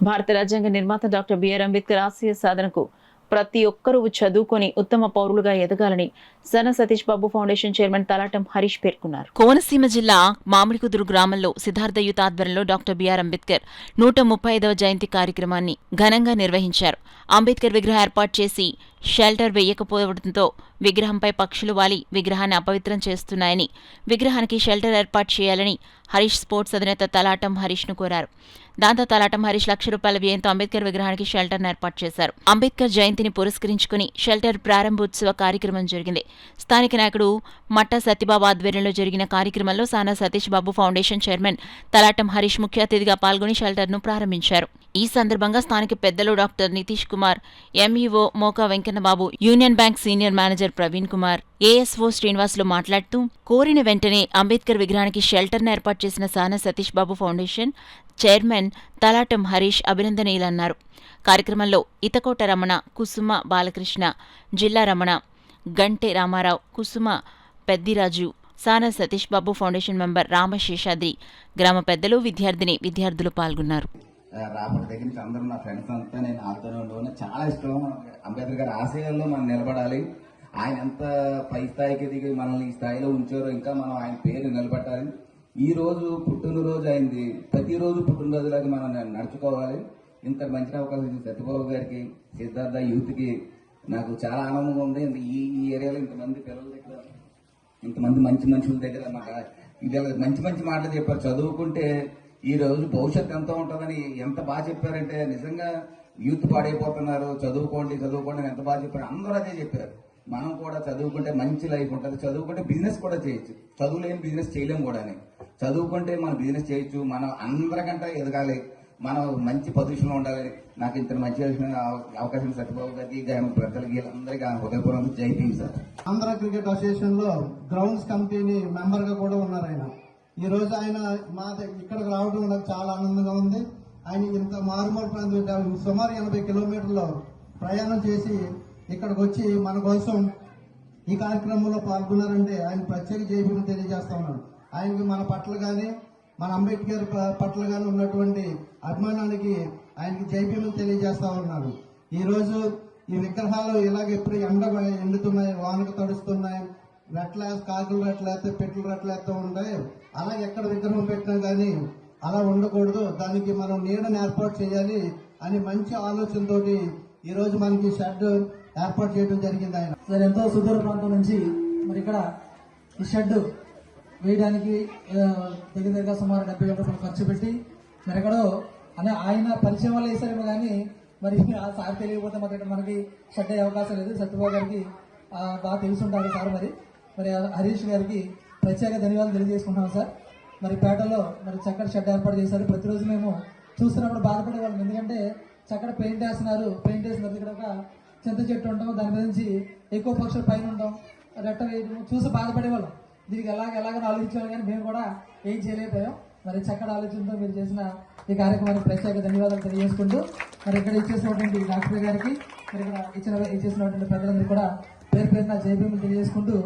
భారత రాజ్యాంగ నిర్మాత డాక్టర్ బిఆర్ అంబేద్కర్ ఆశయ సాధనకు ప్రతి ఒక్కరూ చదువుకొని ఉత్తమ పౌరులుగా ఎదగాలని సన సతీష్ బాబు ఫౌండేషన్ చైర్మన్ తలాటం హరీష్ పేర్కొన్నారు. కోనసీమ జిల్లా మామిడికుదురు గ్రామంలో సిద్ధార్థ యూత్ ఆధ్వర్యంలో డాక్టర్ బిఆర్ అంబేద్కర్ 135వ జయంతి కార్యక్రమాన్ని ఘనంగా నిర్వహించారు. అంబేద్కర్ విగ్రహం ఏర్పాటు చేసి షెల్టర్ వేయకపోవడంతో విగ్రహంపై పక్షులు వాలి విగ్రహాన్ని అపవిత్రం చేస్తున్నాయని, విగ్రహానికి షెల్టర్ ఏర్పాటు చేయాలని హరీష్ స్పోర్ట్స్ అధినేత తలాటం హరీష్ను కోరారు. దాంతో తలాటం హరీష్ ₹1,00,000 వ్యయంతో అంబేద్కర్ విగ్రహానికి షెల్టర్ను ఏర్పాటు చేశారు. అంబేద్కర్ జయంతిని పురస్కరించుకుని షెల్టర్ ప్రారంభోత్సవ కార్యక్రమం జరిగింది. స్థానిక నాయకుడు మట్టా సత్యబాబు ఆధ్వర్యంలో జరిగిన కార్యక్రమంలో సానా సతీష్ బాబు ఫౌండేషన్ చైర్మన్ తలాటం హరీష్ ముఖ్య అతిథిగా పాల్గొని షెల్టర్ను ప్రారంభించారు. ఈ సందర్భంగా స్థానిక పెద్దలు doctor Nitish Kumar, MEO Moka Venkannababu, union bank senior manager Praveen Kumar, ASO Srinivasulu మాట్లాడుతూ కోరిన వెంటనే అంబేద్కర్ విగ్రహానికి షెల్టర్ను ఏర్పాటు చేసిన సానా సతీష్ బాబు ఫౌండేషన్ చైర్మన్ తలాటం హరీష్ అభినందనీయులన్నారు. కార్యక్రమంలో ఇతకోట రమణ, కుసుమ బాలకృష్ణ, జిల్లా రమణ, గంటె రామారావు, కుసుమ పెద్దిరాజు, సానా సతీష్ బాబు ఫౌండేషన్ మెంబర్ రామశేషాద్రి, గ్రామ పెద్దలు, విద్యార్థులు పాల్గొన్నారు. రాపటి దగ్గర నుంచి అందరూ నా ఫ్రెండ్స్ అంతా నేను ఆడుతూనే ఉండేవాడిని. చాలా ఇష్టం అంబేద్కర్ గారి ఆశయాల్లో మనం నిలబడాలి. ఆయన ఎంత పై స్థాయికి దిగి మనల్ని ఈ స్థాయిలో ఉంచారో ఇంకా మనం ఆయన పేరు నిలబెట్టాలి. ఈ రోజు పుట్టినరోజు అయింది, ప్రతిరోజు పుట్టినరోజులాగా మనం నడుచుకోవాలి. ఇంత మంచి అవకాశం ఇచ్చిన సత్యబాబు గారికి, సిద్ధార్థ యూత్కి నాకు చాలా ఆనందంగా ఉంది. ఈ ఏరియాలో ఇంతమంది పిల్లల దగ్గర, ఇంతమంది మంచి మనుషుల దగ్గర మాకు మంచి మంచి మాటలు చెప్పారు. చదువుకుంటే ఈ రోజు భవిష్యత్తు ఎంత ఉంటుందని ఎంత బాగా చెప్పారంటే, నిజంగా యూత్ పాడైపోతున్నారు, చదువుకోండి అని ఎంత బాగా చెప్పారు. అందరూ అదే చెప్పారు. మనం కూడా చదువుకుంటే మంచి లైఫ్ ఉంటుంది, చదువుకుంటే బిజినెస్ కూడా చేయొచ్చు. చదువు లేని బిజినెస్ చేయలేము కూడా. చదువుకుంటే మనం బిజినెస్ చేయొచ్చు, మనం అందరికంటే ఎదగాలి, మనం మంచి పొజిషన్లో ఉండాలి. నాకు ఇంత మంచి అవకాశం సత్యబాబు గారికి, ప్రజలకి, అందరికీ హృదయపూర్వక Jai Bhim sir. Andhra cricket association లో గ్రౌండ్స్ కమిటీని మెంబర్ గా కూడా ఉన్నారు ఆయన. ఈ రోజు ఆయన ఇక్కడికి రావడం నాకు చాలా ఆనందంగా ఉంది. ఆయన ఇంత మారుమూల ప్రాంతం సుమారు 80 కిలోమీటర్లు ప్రయాణం చేసి ఇక్కడికి వచ్చి మన కోసం ఈ కార్యక్రమంలో పాల్గొన్నారంటే ఆయన ప్రత్యేక జైభీము తెలియజేస్తా ఉన్నాను. ఆయనకి మన పట్ల కానీ, మన అంబేద్కర్ పట్ల కానీ ఉన్నటువంటి అభిమానానికి ఆయనకి జైభీము తెలియజేస్తా ఉన్నాను. ఈ రోజు ఈ విగ్రహాలు ఇలాగ ఎప్పుడు ఎండుతున్నాయి, వానకు తడుస్తున్నాయి, కాకులు రెట్లేస్తే పెట్లు రెట్లేస్తూ ఉంటాయి. అలా ఎక్కడ విగ్రహం పెట్టినా కానీ అలా ఉండకూడదు, దానికి మనం నీడను ఏర్పాటు చేయాలి అని మంచి ఆలోచనతోటి ఈ రోజు మనకి షెడ్ ఏర్పాటు చేయడం జరిగింది. ఆయన ఎంతో సుదూర ప్రాంతం నుంచి మరి ఇక్కడ ఈ షెడ్ వేయడానికి దగ్గర సుమారు ₹70,000 ఖర్చు పెట్టి మరి ఎక్కడో ఆయన పరిచయం వల్ల వేసారేమో కానీ మరి ఆ సార్ తెలియకపోతే మాకు ఇక్కడ మనకి షెడ్ అయ్యే అవకాశం లేదు. సత్యబాబు గారికి బాగా తెలుసుంటారు సార్. మరి హరీష్ గారికి ప్రత్యేక ధన్యవాదాలు తెలియజేసుకుంటున్నాం సార్. మరి పేటలో మరి చక్కటి షెడ్ ఏర్పాటు చేశారు. ప్రతిరోజు మేము చూస్తున్నప్పుడు బాధపడేవాళ్ళం, ఎందుకంటే చక్కటి పెయింట్ వేస్తున్నారు. పెయింట్ వేసిన ఇక్కడ ఒక చింత చెట్టు ఉంటాం, దాని మీద నుంచి ఎక్కువ పక్షులు పైన ఉంటాం, రెట్ట వేయడం చూసి బాధపడేవాళ్ళం. దీనికి ఎలాగని ఆలోచించేవాళ్ళం, కానీ మేము కూడా ఏం చేయలేకపోయాం. మరి చక్కటి ఆలోచనతో మీరు చేసిన ఈ కార్యక్రమానికి ప్రత్యేక ధన్యవాదాలు తెలియజేసుకుంటూ మరి ఇక్కడ ఇచ్చేసినటువంటి డాక్టర్ గారికి, మరి ఇక్కడ ఇచ్చేసినటువంటి పెద్దలందరికీ కూడా పేరు పేరున జైభీములు తెలియజేసుకుంటూ